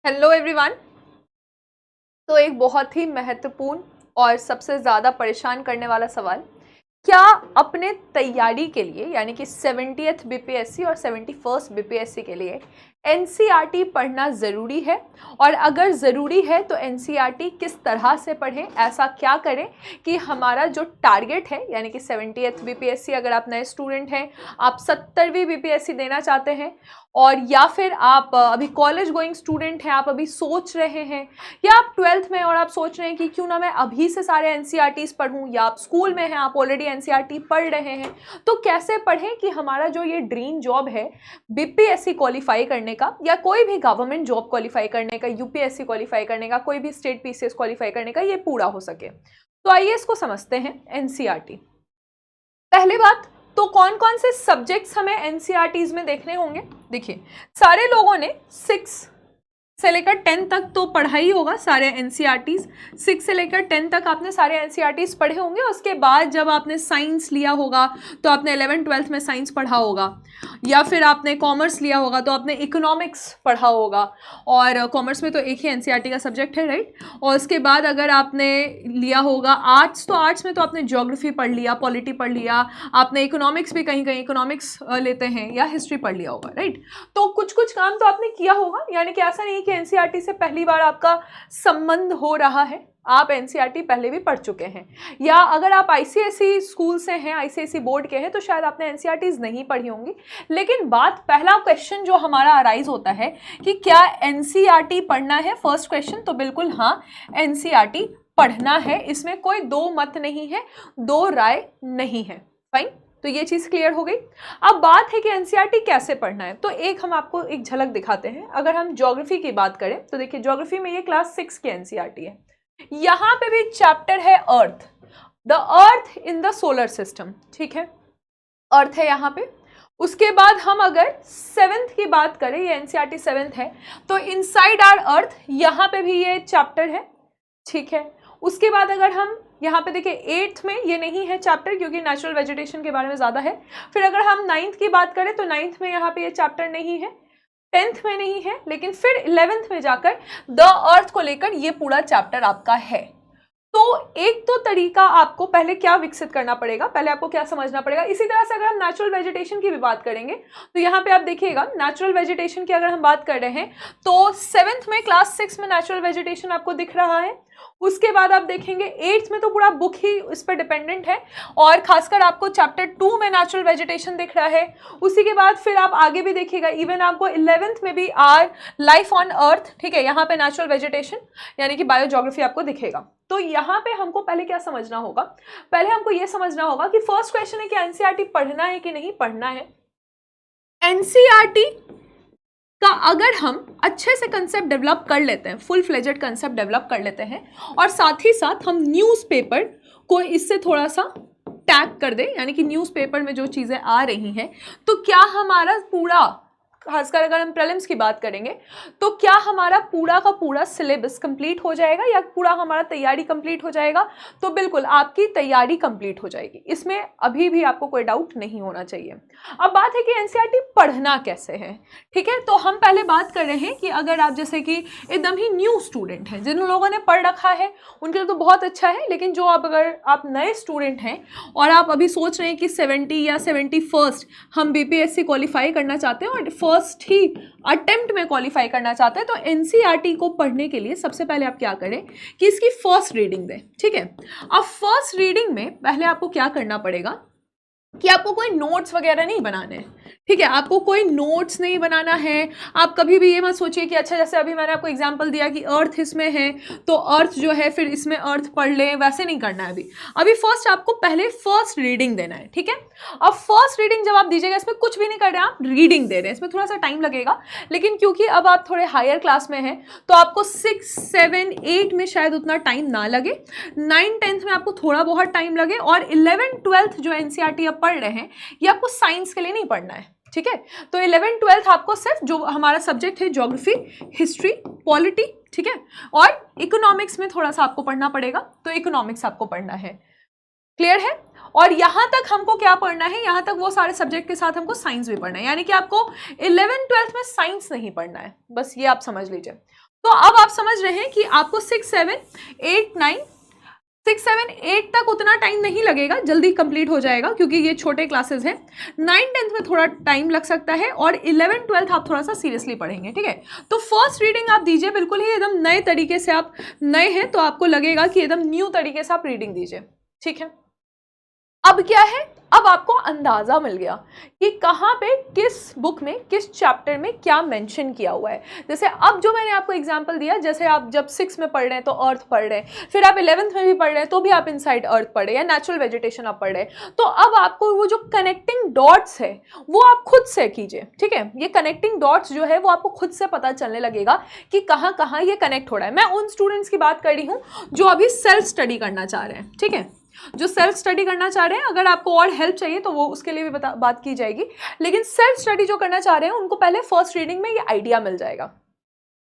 Hello everyone. तो एक बहुत ही महत्वपूर्ण और सबसे ज़्यादा परेशान करने वाला सवाल, क्या अपने तैयारी के लिए यानी कि 70th बीपीएससी और 71st बीपीएससी के लिए एनसीईआरटी पढ़ना ज़रूरी है? और अगर ज़रूरी है तो एनसीईआरटी किस तरह से पढ़ें, ऐसा क्या करें कि हमारा जो टारगेट है यानी कि 70th बीपीएससी, अगर आप नए स्टूडेंट हैं, आप 70वीं बीपीएससी देना चाहते हैं, और या फिर आप अभी कॉलेज गोइंग स्टूडेंट हैं, आप अभी सोच रहे हैं, या आप 12th में और आप सोच रहे हैं कि क्यों ना मैं अभी से सारे एनसीईआरटीज़ पढ़ूं, या आप स्कूल में हैं, आप ऑलरेडी एनसीईआरटी पढ़ रहे हैं, तो कैसे पढ़ें कि हमारा जो ये ड्रीम जॉब है बीपीएससी क्वालिफाई करने का, या कोई भी गवर्नमेंट जॉब क्वालिफाई करने का, यूपीएससी क्वालिफाई करने का, कोई भी स्टेट पीसीएस क्वालिफाई करने का, ये पूरा हो सके। तो आइए इसको समझते हैं। एनसीईआरटी, पहली बात तो कौन कौन से सब्जेक्ट्स हमें एनसीईआरटीज में देखने होंगे। देखिए, सारे लोगों ने 6 से लेकर 10 तक तो पढ़ा ही होगा सारे एनसीईआरटीज। 6 से लेकर 10 तक आपने सारे एनसीईआरटीज पढ़े होंगे। उसके बाद जब आपने साइंस लिया होगा तो आपने 11th-12th में साइंस पढ़ा होगा, या फिर आपने कॉमर्स लिया होगा तो आपने इकोनॉमिक्स पढ़ा होगा, और कॉमर्स में तो एक ही एनसीईआरटी का सब्जेक्ट है, राइट। और उसके बाद अगर आपने लिया होगा आर्ट्स, तो आर्ट्स में तो आपने ज्योग्राफी पढ़ लिया, पॉलिटी पढ़ लिया, आपने इकोनॉमिक्स भी कहीं कहीं इकोनॉमिक्स लेते हैं, या हिस्ट्री पढ़ लिया होगा, राइट। तो कुछ कुछ काम तो आपने किया होगा, यानी कि ऐसा नहीं कि एनसीईआरटी से पहली बार आपका संबंध हो रहा है, आप एनसीईआरटी पहले भी पढ़ चुके हैं। या अगर आप आईसीएसई स्कूल से हैं, आईसीएसई बोर्ड के हैं, तो शायद आपने एनसीईआरटीज नहीं पढ़ी होंगी। लेकिन पहला क्वेश्चन जो हमारा अराइज होता है कि क्या एनसीईआरटी पढ़ना है, फर्स्ट क्वेश्चन, तो बिल्कुल हाँ, एनसीईआरटी पढ़ना है। इसमें कोई दो मत नहीं है, दो राय नहीं है। फाइन, तो ये चीज़ क्लियर हो गई। अब बात है कि एनसीईआरटी कैसे पढ़ना है, तो हम आपको एक झलक दिखाते हैं। अगर हम ज्योग्राफी की बात करें तो देखिए, ज्योग्राफी में ये क्लास 6 की एनसीईआरटी है। यहां पे भी चैप्टर है earth, the earth in the solar system, ठीक है, अर्थ है यहाँ पे। उसके बाद हम अगर 7th की बात करें, ये एनसीईआरटी 7th है, तो इनसाइड आर अर्थ, यहाँ पे भी ये चैप्टर है, ठीक है। उसके बाद अगर हम यहाँ पे देखिए 8th में ये नहीं है चैप्टर, क्योंकि नेचुरल वेजिटेशन के बारे में ज़्यादा है। फिर अगर हम 9th की बात करें तो 9th में यहाँ पे ये चैप्टर नहीं है, 10th में नहीं है, लेकिन फिर 11th में जाकर द अर्थ को लेकर ये पूरा चैप्टर आपका है। तो एक तो तरीका आपको पहले क्या विकसित करना पड़ेगा, पहले आपको क्या समझना पड़ेगा। इसी तरह से अगर हम नेचुरल वेजिटेशन की भी बात करेंगे तो यहाँ पे आप देखिएगा, नेचुरल वेजिटेशन की अगर हम बात कर रहे हैं तो 7th में, क्लास 6 में नेचुरल वेजिटेशन आपको दिख रहा है। उसके बाद आप देखेंगे 8th में तो पूरा बुक ही इस पर डिपेंडेंट है, और खासकर आपको चैप्टर 2 में नेचुरल वेजिटेशन दिख रहा है। उसी के बाद फिर आप आगे भी देखिएगा, इवन आपको 11th में भी आर लाइफ ऑन अर्थ, ठीक है, यहाँ पे नेचुरल वेजिटेशन यानी कि बायोज्योग्राफी आपको दिखेगा। तो यहाँ पे हमको पहले क्या समझना होगा, पहले हमको ये समझना होगा कि फर्स्ट क्वेश्चन है कि एनसीईआरटी पढ़ना है कि नहीं पढ़ना है। एनसीईआरटी का अगर हम अच्छे से कंसेप्ट डेवलप कर लेते हैं, फुल फ्लेजेड कंसेप्ट डेवलप कर लेते हैं, और साथ ही साथ हम न्यूज़पेपर को इससे थोड़ा सा टैग कर दें, यानी कि न्यूज़पेपर में जो चीज़ें आ रही हैं, तो क्या हमारा पूरा, खासकर अगर हम प्रीलिम्स की बात करेंगे, तो क्या हमारा पूरा का पूरा सिलेबस कंप्लीट हो जाएगा, या पूरा हमारा तैयारी कंप्लीट हो जाएगा? तो बिल्कुल आपकी तैयारी कंप्लीट हो जाएगी, इसमें अभी भी आपको कोई डाउट नहीं होना चाहिए। अब बात है कि एनसीईआरटी पढ़ना कैसे है, ठीक है। तो हम पहले बात कर रहे हैं कि अगर आप जैसे कि एकदम ही न्यू स्टूडेंट हैं, जिन लोगों ने पढ़ रखा है उनके लिए तो बहुत अच्छा है, लेकिन जो अगर आप नए स्टूडेंट हैं और आप अभी सोच रहे हैं कि 70 या 71st हम बीपीएससी क्वालिफाई करना चाहते हैं और फर्स्ट ही अटेम्प्ट में क्वालिफाई करना चाहते हैं, तो एनसीईआरटी को पढ़ने के लिए सबसे पहले आप क्या करें कि इसकी फर्स्ट रीडिंग दें, ठीक है। अब फर्स्ट रीडिंग में पहले आपको क्या करना पड़ेगा कि आपको कोई नोट्स वगैरह नहीं बनाने हैं, ठीक है, आपको कोई नोट्स नहीं बनाना है। आप कभी भी ये मत सोचिए कि अच्छा, जैसे अभी मैंने आपको एग्जांपल दिया कि अर्थ इसमें है तो अर्थ जो है फिर इसमें अर्थ पढ़ ले, वैसे नहीं करना है। अभी फर्स्ट आपको पहले फर्स्ट रीडिंग देना है, ठीक है। अब फर्स्ट रीडिंग जब आप दीजिएगा, इसमें कुछ भी नहीं कर रहे हैं, आप रीडिंग दे रहे हैं, इसमें थोड़ा सा टाइम लगेगा, लेकिन क्योंकि अब आप थोड़े हायर क्लास में हैं तो आपको 6, 7, 8 में शायद उतना टाइम ना लगे, 9, 10th में आपको थोड़ा बहुत टाइम लगे, और 11, 12th जो एनसीईआरटी आप पढ़ रहे हैं ये आपको साइंस के लिए नहीं पढ़ना है, ठीक है। तो 11, 12th आपको सिर्फ जो हमारा सब्जेक्ट है ज्योग्राफी, हिस्ट्री, पॉलिटी, ठीक है, और इकोनॉमिक्स में थोड़ा सा आपको पढ़ना पड़ेगा, तो इकोनॉमिक्स आपको पढ़ना है। क्लियर है? और यहां तक हमको क्या पढ़ना है, यहां तक वो सारे सब्जेक्ट के साथ हमको साइंस भी पढ़ना है, यानी कि आपको 11, 12th में साइंस नहीं पढ़ना है, बस ये आप समझ लीजिए। तो अब आप समझ रहे हैं कि आपको 6, 7, 8, 9, 6, 7, 8 तक उतना टाइम नहीं लगेगा, जल्दी कंप्लीट हो जाएगा क्योंकि ये छोटे क्लासेस हैं। 9, 10 में थोड़ा टाइम लग सकता है और 11, 12 आप थोड़ा सा सीरियसली पढ़ेंगे, ठीक है। तो फर्स्ट रीडिंग आप दीजिए बिल्कुल ही एकदम नए तरीके से, आप नए हैं तो आपको लगेगा कि एकदम न्यू तरीके से आप रीडिंग दीजिए, ठीक है। अब क्या है, अब आपको अंदाजा मिल गया कि कहाँ पे किस बुक में किस चैप्टर में क्या मेंशन किया हुआ है। जैसे अब जो मैंने आपको एग्जांपल दिया, जैसे आप जब 6 में पढ़ रहे हैं तो अर्थ पढ़ रहे हैं, फिर आप 11th में भी पढ़ रहे हैं तो भी आप इनसाइड अर्थ पढ़ रहे हैं या नेचुरल वेजिटेशन आप पढ़ रहे हैं, तो अब आपको वो जो कनेक्टिंग डॉट्स है वो आप खुद से कीजिए, ठीक है। ये कनेक्टिंग डॉट्स जो है वो आपको खुद से पता चलने लगेगा कि कहाँ कहाँ ये कनेक्ट हो रहा है। मैं उन स्टूडेंट्स की बात कर रही हूँ जो अभी सेल्फ स्टडी करना चाह रहे हैं, ठीक है, जो सेल्फ स्टडी करना चाह रहे हैं। अगर आपको और हेल्प चाहिए तो वो उसके लिए भी बात की जाएगी, लेकिन सेल्फ स्टडी जो करना चाह रहे हैं उनको पहले फर्स्ट रीडिंग में ये आइडिया मिल जाएगा।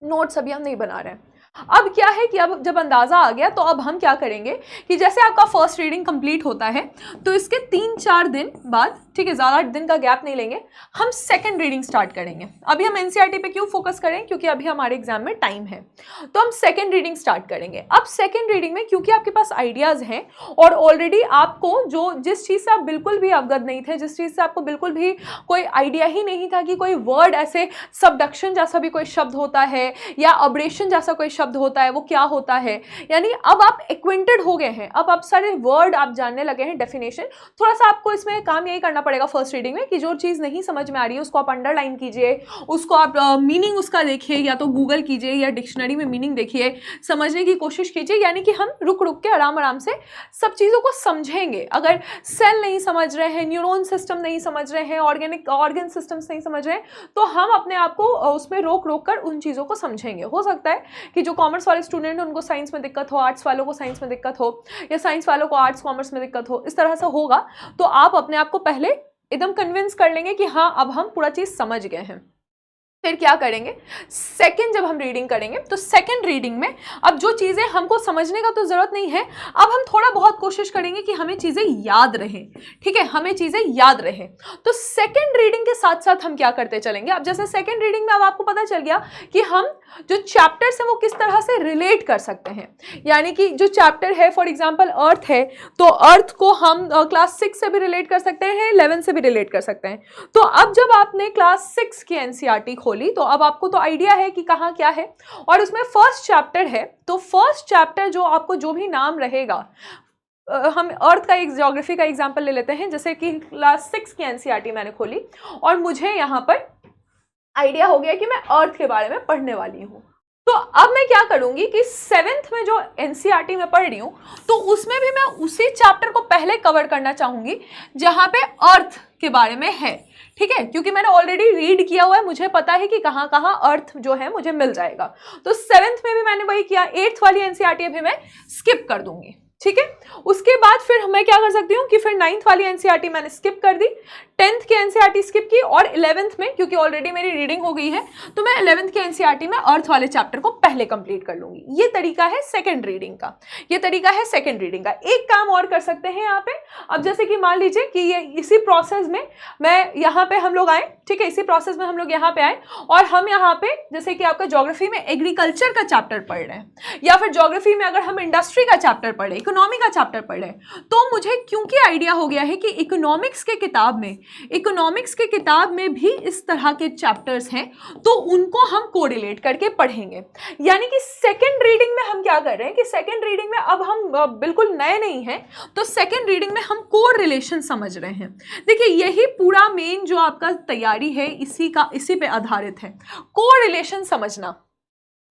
नोट्स अभी हम नहीं बना रहे हैं। अब क्या है कि अब जब अंदाजा आ गया तो अब हम क्या करेंगे कि जैसे आपका फर्स्ट रीडिंग कंप्लीट होता है तो इसके 3-4 दिन बाद, ठीक है, ज़्यादा दिन का गैप नहीं लेंगे, हम सेकंड रीडिंग स्टार्ट करेंगे। अभी हम एनसीईआरटी पे क्यों फोकस करें, क्योंकि अभी हमारे एग्जाम में टाइम है, तो हम सेकंड रीडिंग स्टार्ट करेंगे। अब सेकंड रीडिंग में क्योंकि आपके पास आइडियाज़ हैं और ऑलरेडी आपको जो जिस चीज़ से आप बिल्कुल भी अवगत नहीं थे, जिस चीज़ से आपको बिल्कुल भी कोई आइडिया ही नहीं था कि कोई वर्ड ऐसे सबडक्शन जैसा भी कोई शब्द होता है या अब्रेशन जैसा कोई शब्द होता है, वो क्या होता है, यानी अब आप एक्विंटेड हो गए हैं, अब आप सारे वर्ड आप जानने लगे हैं, डेफिनेशन। थोड़ा सा आपको इसमें काम यही करना पड़ेगा फर्स्ट रीडिंग में कि जो चीज़ नहीं समझ में आ रही है उसको आप अंडरलाइन कीजिए, उसको आप मीनिंग उसका देखिए, या तो गूगल कीजिए या डिक्शनरी में मीनिंग देखिए, समझने की कोशिश कीजिए, यानी कि हम रुक रुक के आराम आराम से सब चीज़ों को समझेंगे। अगर सेल नहीं समझ रहे हैं, न्यूरॉन सिस्टम नहीं समझ रहे हैं, ऑर्गेनिक ऑर्गन सिस्टम्स नहीं समझ रहे हैं, तो हम अपने आप को उसमें रोक रोक कर उन चीज़ों को समझेंगे। हो सकता है कि जो कॉमर्स वाले स्टूडेंट हैं उनको साइंस में दिक्कत हो, आर्ट्स वालों को साइंस में दिक्कत हो, या साइंस वालों को आर्ट्स कॉमर्स में दिक्कत हो, इस तरह से होगा। तो आप अपने आप को पहले एकदम कन्विंस कर लेंगे कि हाँ अब हम पूरा चीज़ समझ गए हैं। फिर क्या करेंगे, सेकंड जब हम रीडिंग करेंगे तो सेकंड रीडिंग में अब जो चीज़ें हमको समझने का तो ज़रूरत नहीं है, अब हम थोड़ा बहुत कोशिश करेंगे कि हमें चीज़ें याद रहें, ठीक है, हमें चीज़ें याद रहें। तो सेकंड रीडिंग के साथ साथ हम क्या करते चलेंगे, अब जैसे सेकंड रीडिंग में अब आपको पता चल गया कि हम जो चैप्टर्स हैं वो किस तरह से रिलेट कर सकते हैं। यानी कि जो चैप्टर है, फॉर एग्जाम्पल अर्थ है, तो अर्थ को हम क्लास 6 से भी रिलेट कर सकते हैं, 11 से भी रिलेट कर सकते हैं। तो अब जब आपने क्लास 6 की एनसीईआरटी खोली तो अब आपको तो आइडिया है कि कहाँ क्या है, और उसमें फर्स्ट चैप्टर है, तो फर्स्ट चैप्टर जो आपको जो भी नाम रहेगा, हम अर्थ का एक ज्योग्राफी का एग्जांपल ले लेते हैं। जैसे कि क्लास 6 की एनसीईआरटी मैंने खोली और मुझे यहाँ पर आइडिया हो गया कि मैं अर्थ के बारे में पढ़ने वाली हूँ, तो अब मैं क्या करूंगी कि 7th में जो एनसीईआरटी में पढ़ रही हूँ तो उसमें भी मैं उसी चैप्टर को पहले कवर करना चाहूंगी जहां पे अर्थ के बारे में है, ठीक है, क्योंकि मैंने ऑलरेडी रीड किया हुआ है, मुझे पता है कि कहाँ कहाँ अर्थ जो है मुझे मिल जाएगा। तो 7th में भी मैंने वही किया, 8th वाली एनसीईआरटी भी मैं स्किप कर दूंगी, ठीक है। उसके बाद फिर मैं क्या कर सकती हूँ कि फिर 9th वाली एनसीईआरटी मैंने स्किप कर दी, 10th की एनसीईआरटी स्किप की, और 11th में क्योंकि ऑलरेडी मेरी रीडिंग हो गई है तो मैं 11th की एनसीईआरटी में अर्थ वाले चैप्टर को पहले कंप्लीट कर लूंगी। ये तरीका है सेकंड रीडिंग का, ये तरीका है सेकंड रीडिंग का। एक काम और कर सकते हैं यहाँ पे, अब जैसे कि मान लीजिए कि ये इसी प्रोसेस में मैं यहाँ पे हम लोग आए, ठीक है, इसी प्रोसेस में हम लोग यहाँ पे आए और हम यहाँ पे जैसे कि आपका ज्योग्राफी में एग्रीकल्चर का चैप्टर पढ़ रहे हैं, या फिर ज्योग्राफी में अगर हम इंडस्ट्री का चैप्टर पढ़ रहे हैं, इकोनॉमी का चैप्टर पढ़ रहे हैं, तो मुझे क्योंकि आइडिया हो गया है कि इकोनॉमिक्स के किताब में भी इस तरह के चैप्टर्स हैं, तो उनको हम कोरिलेट करके पढ़ेंगे। यानी कि सेकंड रीडिंग में हम क्या कर रहे हैं कि सेकंड रीडिंग में अब हम बिल्कुल नए नहीं हैं, तो सेकंड रीडिंग में हम कोरिलेशन समझ रहे हैं। देखिए यही पूरा मेन जो आपका तैयारी है इसी पे आधारित है, कोरिलेशन समझना।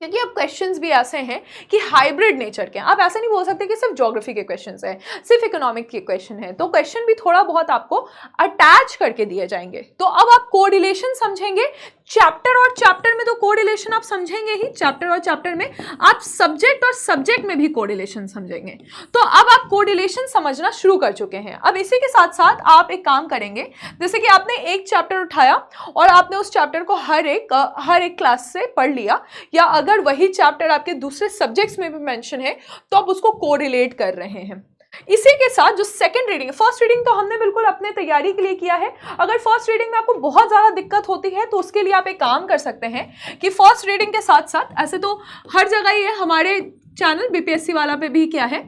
क्योंकि अब क्वेश्चंस भी ऐसे हैं कि हाइब्रिड नेचर के, आप ऐसे नहीं बोल सकते कि सिर्फ ज्योग्राफी के क्वेश्चंस हैं, सिर्फ इकोनॉमिक के क्वेश्चन हैं, तो क्वेश्चन भी थोड़ा बहुत आपको अटैच करके दिए जाएंगे। तो अब आप कोरिलेशन समझेंगे, चैप्टर और चैप्टर में तो कोरिलेशन आप समझेंगे ही, चैप्टर और चैप्टर में आप सब्जेक्ट और सब्जेक्ट में भी कोरिलेशन समझेंगे। तो अब आप कोरिलेशन समझना शुरू कर चुके हैं। अब इसी के साथ साथ आप एक काम करेंगे, जैसे कि आपने एक चैप्टर उठाया और आपने उस चैप्टर को हर एक क्लास से पढ़ लिया, या अगर वही चैप्टर आपके दूसरे सब्जेक्ट्स में भी मेंशन है तो आप उसको कोरिलेट कर रहे हैं। इसी के साथ जो सेकंड रीडिंग, फर्स्ट रीडिंग तो हमने बिल्कुल अपने तैयारी के लिए किया है। अगर फर्स्ट रीडिंग में आपको बहुत ज़्यादा दिक्कत होती है तो उसके लिए आप एक काम कर सकते हैं कि फर्स्ट रीडिंग के साथ साथ, ऐसे तो हर जगह ही है, हमारे चैनल बीपीएससी वाला पे भी क्या है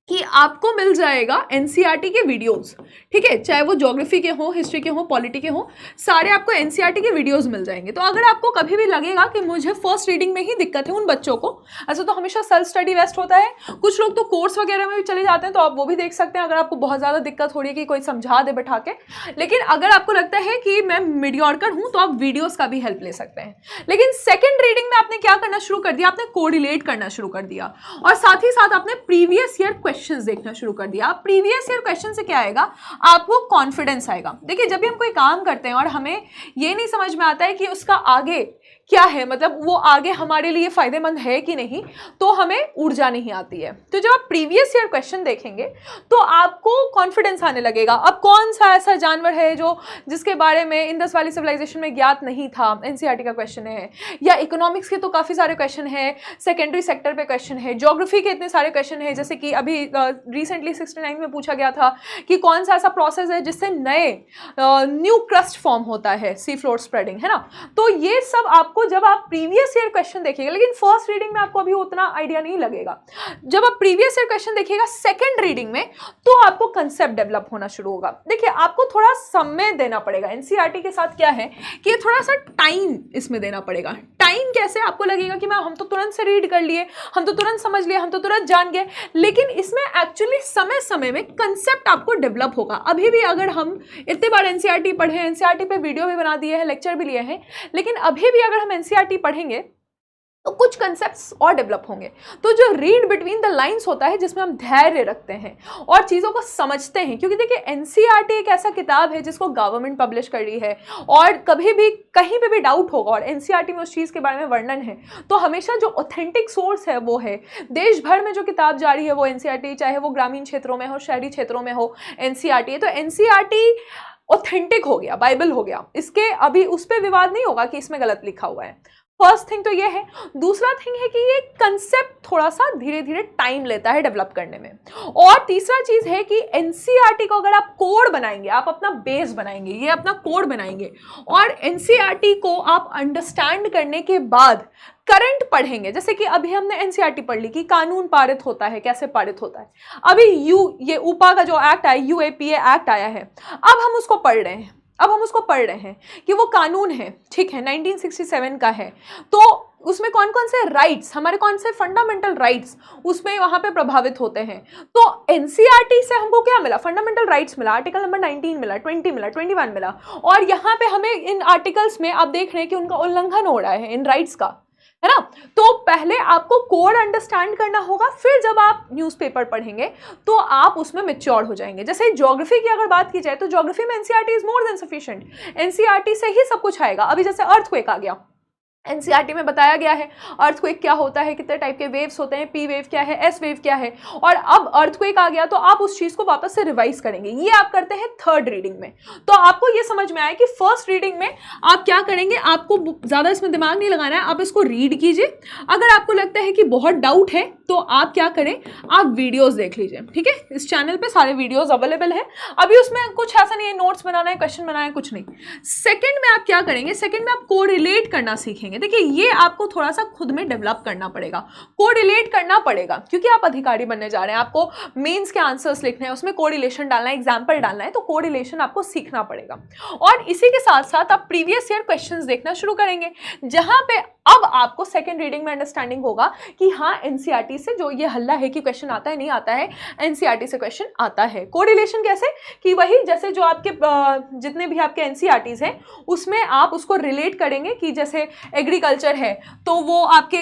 कि आपको मिल जाएगा एनसीईआरटी के वीडियोस, ठीक है, चाहे वो ज्योग्राफी के हो, हिस्ट्री के हो, पॉलिटी के हो, सारे आपको एनसीईआरटी के वीडियोस मिल जाएंगे। तो अगर आपको कभी भी लगेगा कि मुझे फर्स्ट रीडिंग में ही दिक्कत है, उन बच्चों को, ऐसा तो हमेशा सेल्फ स्टडी बेस्ट होता है, कुछ लोग तो कोर्स वगैरह में भी चले जाते हैं, तो आप वो भी देख सकते हैं अगर आपको बहुत ज़्यादा दिक्कत हो रही है कि कोई समझा दे बैठा के। लेकिन अगर आपको लगता है कि मैं मीडियोकर हूँ तो आप वीडियोज़ का भी हेल्प ले सकते हैं। लेकिन सेकेंड रीडिंग में आपने क्या करना शुरू कर दिया, आपने कोरिलेट करना शुरू कर दिया और साथ ही साथ आपने प्रीवियस ईयर क्वेश्चंस देखना शुरू कर दिया। प्रीवियस ईयर क्वेश्चन से क्या आएगा, आपको कॉन्फिडेंस आएगा। देखिए, जब भी हम कोई काम करते हैं और हमें ये नहीं समझ में आता है कि उसका आगे क्या है, मतलब वो आगे हमारे लिए फायदेमंद है कि नहीं, तो हमें ऊर्जा नहीं आती है। तो जब आप प्रीवियस ईयर क्वेश्चन देखेंगे तो आपको कॉन्फिडेंस आने लगेगा। अब कौन सा ऐसा जानवर है जो जिसके बारे में इंडस वैली सिविलाइजेशन में ज्ञात नहीं था, एनसीईआरटी का क्वेश्चन है, या इकोनॉमिक्स के तो काफ़ी सारे क्वेश्चन है, सेकेंडरी सेक्टर पे क्वेश्चन है, ज्योग्राफी के इतने सारे क्वेश्चन है, जैसे कि अभी रिसेंटली 69 में पूछा गया था कि कौन सा ऐसा प्रोसेस है जिससे नए न्यू क्रस्ट फॉर्म होता है, सी फ्लोर स्प्रेडिंग, है ना। तो ये सब आपको जब आप प्रीवियस ईयर क्वेश्चन देखिएगा, लेकिन फर्स्ट रीडिंग में आपको अभी उतना आइडिया नहीं लगेगा। जब आप प्रीवियस ईयर क्वेश्चन देखिएगा सेकंड रीडिंग में, तो आपको कंसेप्ट डेवलप होना शुरू होगा। देखिए, आपको थोड़ा समय देना पड़ेगा। एनसीईआरटी के साथ क्या है कि थोड़ा सा टाइम इसमें देना पड़ेगा। टाइम कैसे, आपको लगेगा कि मैं हम तो तुरंत से रीड कर लिए, हम तो तुरंत समझ लिए, हम तो तुरंत जान गए, लेकिन इसमें एक्चुअली समय समय में कंसेप्ट आपको डेवलप होगा। अभी भी अगर हम इतने बार एनसीईआरटी पढ़े, एनसीईआरटी पे वीडियो भी बना दिए हैं, लेक्चर भी लिए हैं, लेकिन अभी भी अगर हम एनसीईआरटी पढ़ेंगे तो कुछ कंसेप्ट्स और डेवलप होंगे। तो जो रीड बिटवीन द लाइंस होता है, जिसमें हम धैर्य रखते हैं और चीज़ों को समझते हैं, क्योंकि देखिए एनसीईआरटी एक ऐसा किताब है जिसको गवर्नमेंट पब्लिश कर रही है, और कभी भी कहीं पे भी डाउट होगा और एनसीईआरटी में उस चीज़ के बारे में वर्णन है, तो हमेशा जो ऑथेंटिक सोर्स है वो है। देश भर में जो किताब जारी है वो एनसीईआरटी, चाहे वो ग्रामीण क्षेत्रों में हो, शहरी क्षेत्रों में हो, एनसीईआरटी है। तो एनसीईआरटी ऑथेंटिक हो गया, बाइबल हो गया, इसके अभी उस पर विवाद नहीं होगा कि इसमें गलत लिखा हुआ है। फर्स्ट थिंग तो ये है। दूसरा थिंग है कि ये कंसेप्ट थोड़ा सा धीरे धीरे टाइम लेता है डेवलप करने में। और तीसरा चीज है कि एनसीईआरटी को अगर आप कोड बनाएंगे, आप अपना बेस बनाएंगे, ये अपना कोड बनाएंगे, और एनसीईआरटी को आप अंडरस्टैंड करने के बाद करंट पढ़ेंगे, जैसे कि अभी हमने एनसीईआरटी पढ़ ली कि कानून पारित होता है, कैसे पारित होता है। अभी ये ऊपा का जो एक्ट आया, यूएपीए एक्ट आया है, अब हम उसको पढ़ रहे हैं। अब हम उसको पढ़ रहे हैं कि वो कानून है, ठीक है, 1967 का है, तो उसमें कौन कौन से राइट्स, हमारे कौन से फंडामेंटल राइट्स उसमें वहां पे प्रभावित होते हैं। तो एनसीईआरटी से हमको क्या मिला, फंडामेंटल राइट्स मिला, आर्टिकल नंबर 19 मिला, 20 मिला, 21 मिला, और यहाँ पे हमें इन आर्टिकल्स में आप देख रहे हैं कि उनका उल्लंघन हो रहा है इन राइट्स का, है ना। तो पहले आपको कोड अंडरस्टैंड करना होगा, फिर जब आप न्यूज़पेपर पढ़ेंगे तो आप उसमें मैच्योर हो जाएंगे। जैसे ज्योग्राफी की अगर बात की जाए तो ज्योग्राफी में NCERT is more than sufficient, NCERT से ही सब कुछ आएगा। अभी जैसे अर्थक्वेक आ गया, एनसीईआरटी में बताया गया है अर्थक्वेक क्या होता है, कितने टाइप के वेव्स होते हैं, पी वेव क्या है, एस वेव क्या है, और अब अर्थक्वेक आ गया तो आप उस चीज़ को वापस से रिवाइज करेंगे। ये आप करते हैं थर्ड रीडिंग में। तो आपको ये समझ में आया कि फर्स्ट रीडिंग में आप क्या करेंगे, आपको ज़्यादा इसमें दिमाग नहीं लगाना है, आप इसको रीड कीजिए। अगर आपको लगता है कि बहुत डाउट है तो आप क्या करें, आप वीडियोज़ देख लीजिए, ठीक है। इस चैनल पर सारे वीडियोज़ अवेलेबल है। अभी उसमें कुछ ऐसा नहीं है नोट्स बनाना है, क्वेश्चन बनाना है, कुछ नहीं। सेकेंड में आप क्या करेंगे, सेकेंड में आप कोरिलेट करना सीखेंगे। देखिए, ये आपको थोड़ा सा खुद में डेवलप करना पड़ेगा, कोरिलेट करना पड़ेगा, क्योंकि आप अधिकारी बनने जा रहे हैं, आपको मेंस के आंसर्स लिखने हैं, उसमें कोरिलेशन डालना है, एग्जाम्पल डालना है, तो कोरिलेशन आपको सीखना पड़ेगा। और इसी के साथ साथ आप प्रीवियस ईयर क्वेश्चंस देखना शुरू करेंगे, जहां पे अब आपको सेकेंड रीडिंग में अंडरस्टैंडिंग होगा कि हाँ, एनसीईआरटी से जो ये हल्ला है कि क्वेश्चन आता है नहीं आता है, एनसीईआरटी से क्वेश्चन आता है। कोरिलेशन कैसे, कि वही जैसे जो आपके जितने भी आपके एनसीईआरटीज हैं उसमें आप उसको रिलेट करेंगे कि जैसे एग्रीकल्चर है तो वो आपके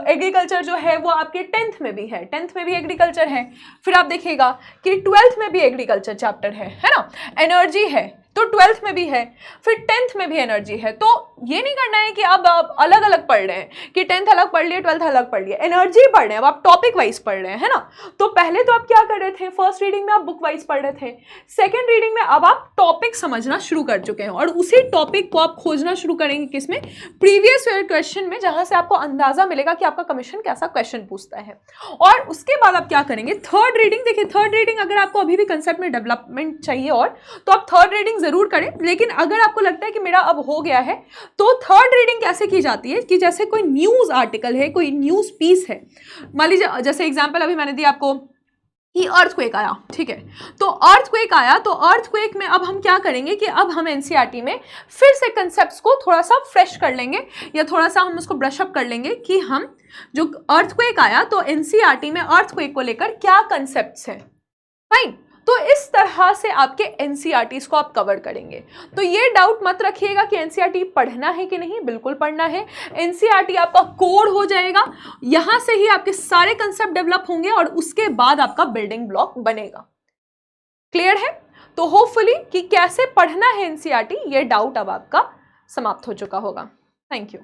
एग्रीकल्चर जो है वो आपके 10th में भी है, 10th में भी एग्रीकल्चर है। फिर आप देखिएगा कि 12th में भी एग्रीकल्चर चैप्टर है ना। एनर्जी है तो 12th में भी है, फिर 10th में भी एनर्जी है। तो ये नहीं करना है कि अब आप अलग अलग पढ़ रहे हैं कि 10th अलग पढ़ लिए 12th अलग पढ़ लिए, एनर्जी पढ़ रहे हैं, अब आप टॉपिक वाइज पढ़ रहे हैं, है ना। तो पहले तो आप क्या कर रहे थे, फर्स्ट रीडिंग में आप बुक वाइज पढ़ रहे थे, सेकेंड रीडिंग में अब आप टॉपिक समझना शुरू कर चुके हैं और उसी टॉपिक को आप खोजना शुरू करेंगे किसमें, प्रीवियस ईयर क्वेश्चन में, जहां से आपको अंदाजा मिलेगा कि आपका कमीशन कैसा क्वेश्चन पूछता है। और उसके बाद आप क्या करेंगे, थर्ड रीडिंग। देखिए थर्ड रीडिंग अगर आपको अभी भी कंसेप्ट में डेवलपमेंट चाहिए और तो आप थर्ड रीडिंग जरूर करें, लेकिन अगर आपको लगता है कि मेरा अब हो गया है तो थर्ड रीडिंग कैसे की जाती है कि जैसे कोई न्यूज आर्टिकल है, कोई न्यूज पीस है, मान लीजिए जैसे एग्जांपल अभी मैंने दिया आपको कि अर्थक्वेक आया, ठीक है, तो अर्थक्वेक आया, तो अर्थक्वेक में अब हम क्या करेंगे कि अब हम एनसीईआरटी में फिर से कंसेप्ट्स को थोड़ा सा फ्रेश कर लेंगे या थोड़ा सा हम उसको ब्रश अप कर लेंगे कि हम जो अर्थक्वेक आया तो एनसीईआरटी में अर्थक्वेक को लेकर क्या कंसेप्ट्स हैं, फाइन। तो इस तरह से आपके एनसीईआरटीज को आप कवर करेंगे। तो ये डाउट मत रखिएगा कि एनसीईआरटी पढ़ना है कि नहीं, बिल्कुल पढ़ना है। एनसीईआरटी आपका कोर हो जाएगा, यहां से ही आपके सारे कंसेप्ट डेवलप होंगे और उसके बाद आपका बिल्डिंग ब्लॉक बनेगा। क्लियर है? तो होपफुली कि कैसे पढ़ना है एनसीईआरटी, ये डाउट अब आपका समाप्त हो चुका होगा। Thank you.